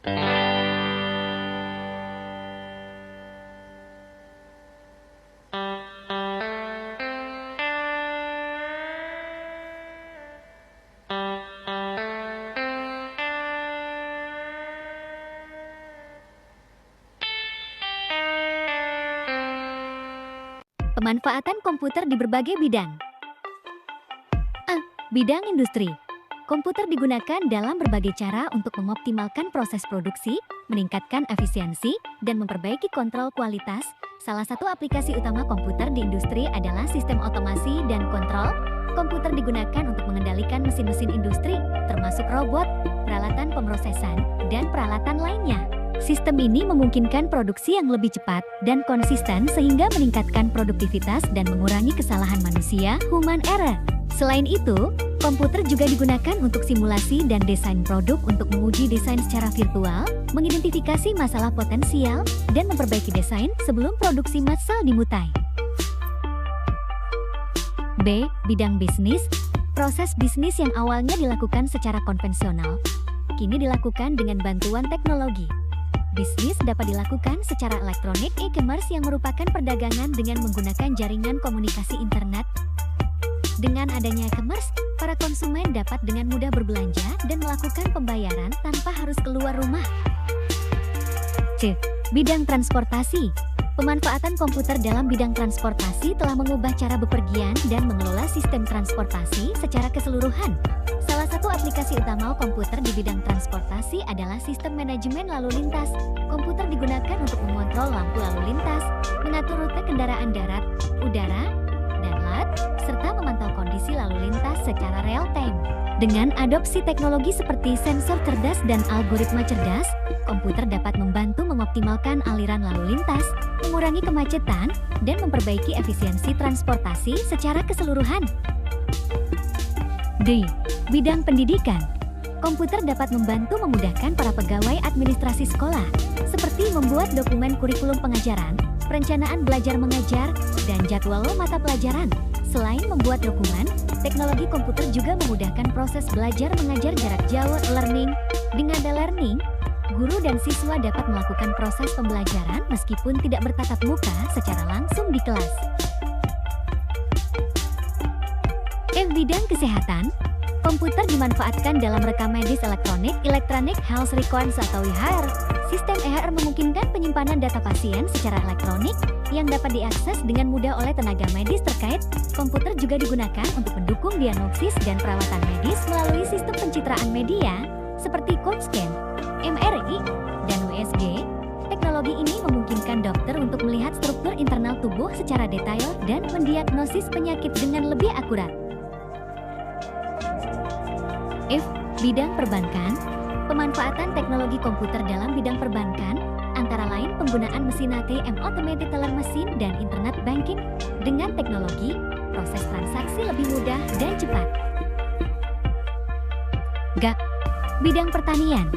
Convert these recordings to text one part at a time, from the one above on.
Pemanfaatan komputer di berbagai bidang. Bidang industri. Komputer digunakan dalam berbagai cara untuk mengoptimalkan proses produksi, meningkatkan efisiensi, dan memperbaiki kontrol kualitas. Salah satu aplikasi utama komputer di industri adalah sistem otomasi dan kontrol. Komputer digunakan untuk mengendalikan mesin-mesin industri, termasuk robot, peralatan pemrosesan, dan peralatan lainnya. Sistem ini memungkinkan produksi yang lebih cepat dan konsisten sehingga meningkatkan produktivitas dan mengurangi kesalahan manusia, human error. Selain itu, komputer juga digunakan untuk simulasi dan desain produk untuk menguji desain secara virtual, mengidentifikasi masalah potensial, dan memperbaiki desain sebelum produksi massal dimulai. B. Bidang bisnis. Proses bisnis yang awalnya dilakukan secara konvensional, kini dilakukan dengan bantuan teknologi. Bisnis dapat dilakukan secara elektronik e-commerce yang merupakan perdagangan dengan menggunakan jaringan komunikasi internet. Dengan adanya e-commerce, para konsumen dapat dengan mudah berbelanja dan melakukan pembayaran tanpa harus keluar rumah. C. Bidang transportasi. Pemanfaatan komputer dalam bidang transportasi telah mengubah cara bepergian dan mengelola sistem transportasi secara keseluruhan. Salah satu aplikasi utama komputer di bidang transportasi adalah sistem manajemen lalu lintas. Komputer digunakan untuk mengontrol lampu lalu lintas, mengatur rute kendaraan darat, udara, dan laut, serta memantau kondisi lalu lintas secara real-time. Dengan adopsi teknologi seperti sensor cerdas dan algoritma cerdas, komputer dapat membantu mengoptimalkan aliran lalu lintas, mengurangi kemacetan, dan memperbaiki efisiensi transportasi secara keseluruhan. D. Bidang pendidikan. Komputer dapat membantu memudahkan para pegawai administrasi sekolah, seperti membuat dokumen kurikulum pengajaran, perencanaan belajar mengajar, dan jadwal mata pelajaran. Selain membuat dokumen, teknologi komputer juga memudahkan proses belajar mengajar jarak jauh learning. Dengan e-learning, guru dan siswa dapat melakukan proses pembelajaran meskipun tidak bertatap muka secara langsung di kelas. Bidang kesehatan. Komputer dimanfaatkan dalam rekam medis elektronik, Electronic Health Records atau EHR. Sistem EHR memungkinkan penyimpanan data pasien secara elektronik yang dapat diakses dengan mudah oleh tenaga medis terkait. Komputer juga digunakan untuk mendukung diagnosis dan perawatan medis melalui sistem pencitraan media seperti CT scan, MRI, dan USG. Teknologi ini memungkinkan dokter untuk melihat struktur internal tubuh secara detail dan mendiagnosis penyakit dengan lebih akurat. F. Bidang perbankan. Pemanfaatan teknologi komputer dalam bidang perbankan, antara lain penggunaan mesin ATM Automated Teller Machine dan Internet Banking. Dengan teknologi, proses transaksi lebih mudah dan cepat. G. Bidang pertanian.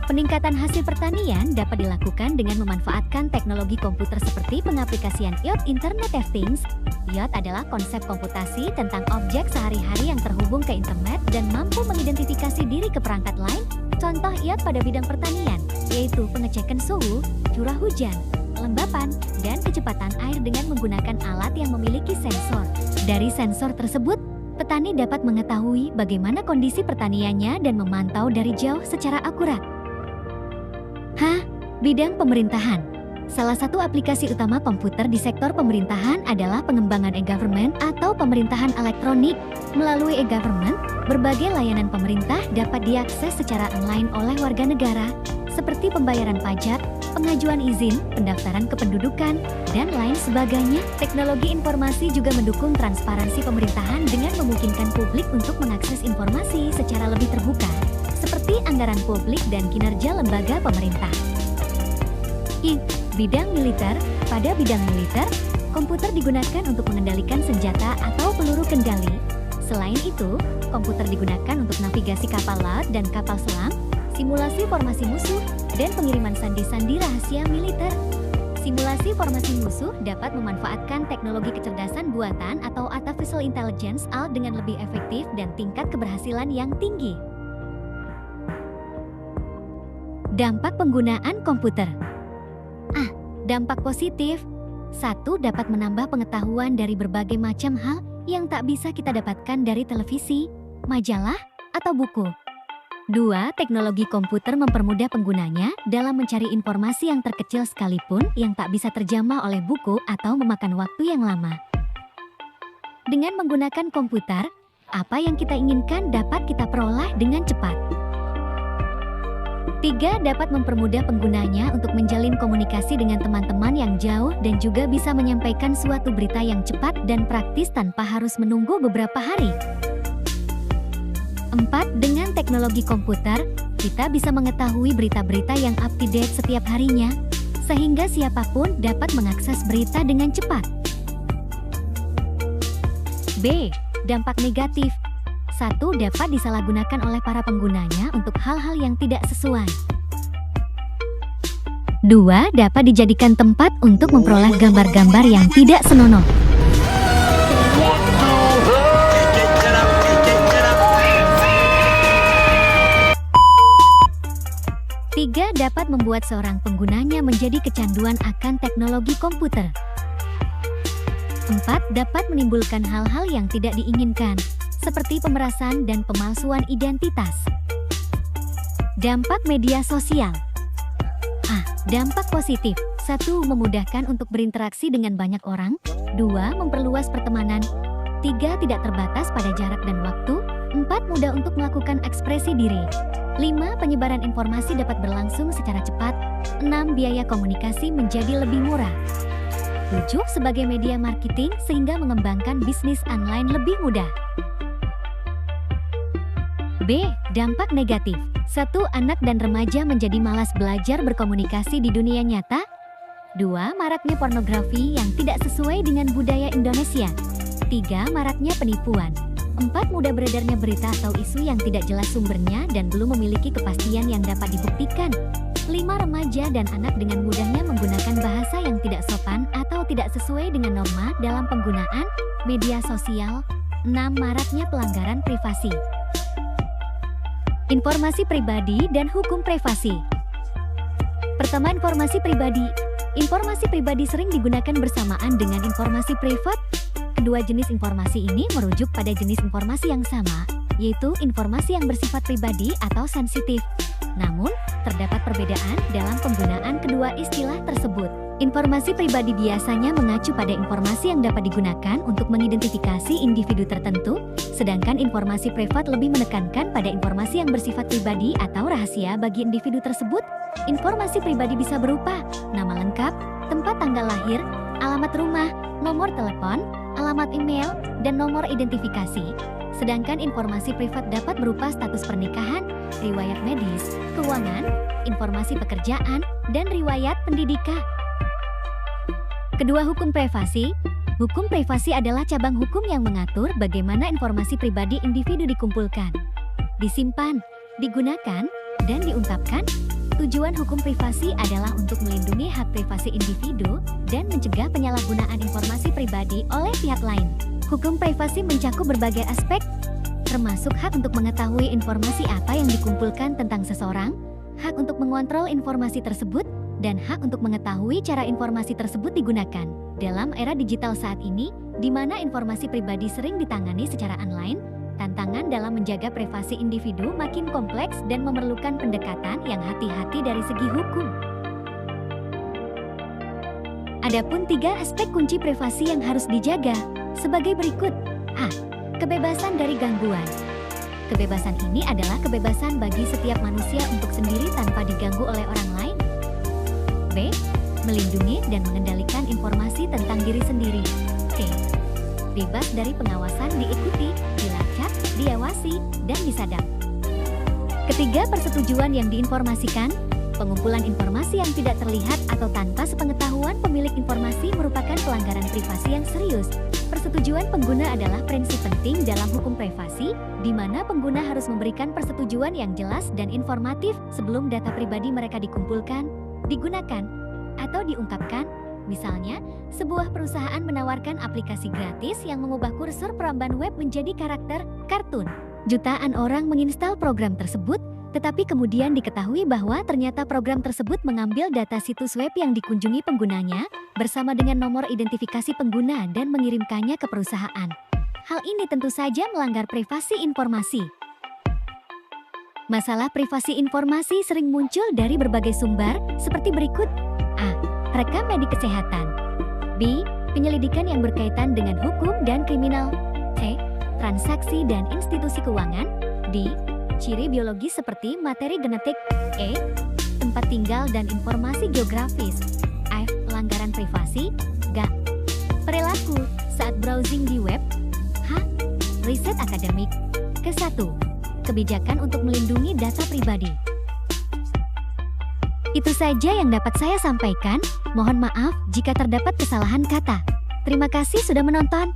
Peningkatan hasil pertanian dapat dilakukan dengan memanfaatkan teknologi komputer seperti pengaplikasian IoT Internet of Things. IoT adalah konsep komputasi tentang objek sehari-hari yang terhubung ke internet dan mampu mengidentifikasi diri ke perangkat lain. Contoh IoT pada bidang pertanian, yaitu pengecekan suhu, curah hujan, kelembapan, dan kecepatan air dengan menggunakan alat yang memiliki sensor. Dari sensor tersebut, petani dapat mengetahui bagaimana kondisi pertaniannya dan memantau dari jauh secara akurat. Bidang pemerintahan. Salah satu aplikasi utama komputer di sektor pemerintahan adalah pengembangan e-government atau pemerintahan elektronik. Melalui e-government, berbagai layanan pemerintah dapat diakses secara online oleh warga negara, seperti pembayaran pajak, pengajuan izin, pendaftaran kependudukan, dan lain sebagainya. Teknologi informasi juga mendukung transparansi pemerintahan dengan memungkinkan publik untuk mengakses informasi secara lebih terbuka, seperti anggaran publik dan kinerja lembaga pemerintah. Bidang militer. Pada bidang militer, komputer digunakan untuk mengendalikan senjata atau peluru kendali. Selain itu, komputer digunakan untuk navigasi kapal laut dan kapal selam, simulasi formasi musuh, dan pengiriman sandi-sandi rahasia militer. Simulasi formasi musuh dapat memanfaatkan teknologi kecerdasan buatan atau artificial intelligence (AI) dengan lebih efektif dan tingkat keberhasilan yang tinggi. Dampak penggunaan komputer. Dampak positif. 1. Dapat menambah pengetahuan dari berbagai macam hal yang tak bisa kita dapatkan dari televisi, majalah, atau buku. 2. Teknologi komputer mempermudah penggunanya dalam mencari informasi yang terkecil sekalipun yang tak bisa terjamah oleh buku atau memakan waktu yang lama. Dengan menggunakan komputer, apa yang kita inginkan dapat kita peroleh dengan cepat. 3. Dapat mempermudah penggunanya untuk menjalin komunikasi dengan teman-teman yang jauh dan juga bisa menyampaikan suatu berita yang cepat dan praktis tanpa harus menunggu beberapa hari. 4. Dengan teknologi komputer, kita bisa mengetahui berita-berita yang up-to-date setiap harinya, sehingga siapapun dapat mengakses berita dengan cepat. B. Dampak negatif. 1. Dapat disalahgunakan oleh para penggunanya untuk hal-hal yang tidak sesuai. 2. Dapat dijadikan tempat untuk memperoleh gambar-gambar yang tidak senonoh. 3. Dapat membuat seorang penggunanya menjadi kecanduan akan teknologi komputer. 4. Dapat menimbulkan hal-hal yang tidak diinginkan, seperti pemerasan dan pemalsuan identitas. Dampak media sosial. Dampak positif. 1. Memudahkan untuk berinteraksi dengan banyak orang. 2. Memperluas pertemanan. 3. Tidak terbatas pada jarak dan waktu. 4. Mudah untuk melakukan ekspresi diri. 5. Penyebaran informasi dapat berlangsung secara cepat. 6. Biaya komunikasi menjadi lebih murah. 7. Sebagai media marketing sehingga mengembangkan bisnis online lebih mudah. B. Dampak negatif. 1. Anak dan remaja menjadi malas belajar berkomunikasi di dunia nyata. 2. Maraknya pornografi yang tidak sesuai dengan budaya Indonesia. 3. Maraknya penipuan. 4. Mudah beredarnya berita atau isu yang tidak jelas sumbernya dan belum memiliki kepastian yang dapat dibuktikan. 5. Remaja dan anak dengan mudahnya menggunakan bahasa yang tidak sopan atau tidak sesuai dengan norma dalam penggunaan media sosial. 6. Maraknya pelanggaran privasi. Informasi pribadi dan hukum privasi. Pertama, informasi pribadi. Informasi pribadi sering digunakan bersamaan dengan informasi privat. Kedua jenis informasi ini merujuk pada jenis informasi yang sama, yaitu informasi yang bersifat pribadi atau sensitif. Namun, terdapat perbedaan dalam penggunaan kedua istilah tersebut. Informasi pribadi biasanya mengacu pada informasi yang dapat digunakan untuk mengidentifikasi individu tertentu, sedangkan informasi privat lebih menekankan pada informasi yang bersifat pribadi atau rahasia bagi individu tersebut. Informasi pribadi bisa berupa nama lengkap, tempat tanggal lahir, alamat rumah, nomor telepon, alamat email, dan nomor identifikasi. Sedangkan informasi privat dapat berupa status pernikahan, riwayat medis, keuangan, informasi pekerjaan, dan riwayat pendidikan. Kedua, hukum privasi. Hukum privasi adalah cabang hukum yang mengatur bagaimana informasi pribadi individu dikumpulkan, disimpan, digunakan, dan diungkapkan. Tujuan hukum privasi adalah untuk melindungi hak privasi individu dan mencegah penyalahgunaan informasi pribadi oleh pihak lain. Hukum privasi mencakup berbagai aspek, termasuk hak untuk mengetahui informasi apa yang dikumpulkan tentang seseorang, hak untuk mengontrol informasi tersebut, dan hak untuk mengetahui cara informasi tersebut digunakan. Dalam era digital saat ini, di mana informasi pribadi sering ditangani secara online, tantangan dalam menjaga privasi individu makin kompleks dan memerlukan pendekatan yang hati-hati dari segi hukum. Adapun 3 aspek kunci privasi yang harus dijaga sebagai berikut. A. Kebebasan dari gangguan. Kebebasan ini adalah kebebasan bagi setiap manusia untuk sendiri tanpa diganggu oleh orang lain. B. Melindungi dan mengendalikan informasi tentang diri sendiri. C. Bebas dari pengawasan, diikuti, dilacak, diawasi, dan disadap. Ketiga, persetujuan yang diinformasikan. Pengumpulan informasi yang tidak terlihat atau tanpa sepengetahuan pemilik informasi merupakan pelanggaran privasi yang serius. Persetujuan pengguna adalah prinsip penting dalam hukum privasi, di mana pengguna harus memberikan persetujuan yang jelas dan informatif sebelum data pribadi mereka dikumpulkan, digunakan, atau diungkapkan. Misalnya, sebuah perusahaan menawarkan aplikasi gratis yang mengubah kursor peramban web menjadi karakter kartun. Jutaan orang menginstal program tersebut, Tetapi kemudian diketahui bahwa ternyata program tersebut mengambil data situs web yang dikunjungi penggunanya, bersama dengan nomor identifikasi pengguna dan mengirimkannya ke perusahaan. Hal ini tentu saja melanggar privasi informasi. Masalah privasi informasi sering muncul dari berbagai sumber, seperti berikut. A. Rekam medik kesehatan. B. Penyelidikan yang berkaitan dengan hukum dan kriminal. C. Transaksi dan institusi keuangan. D. Ciri biologis seperti materi genetik. E. Tempat tinggal dan informasi geografis. F. Pelanggaran privasi. G. Perilaku saat browsing di web. H. Riset akademik. Ke-1. Kebijakan untuk melindungi data pribadi. Itu saja yang dapat saya sampaikan. Mohon maaf jika terdapat kesalahan kata. Terima kasih sudah menonton.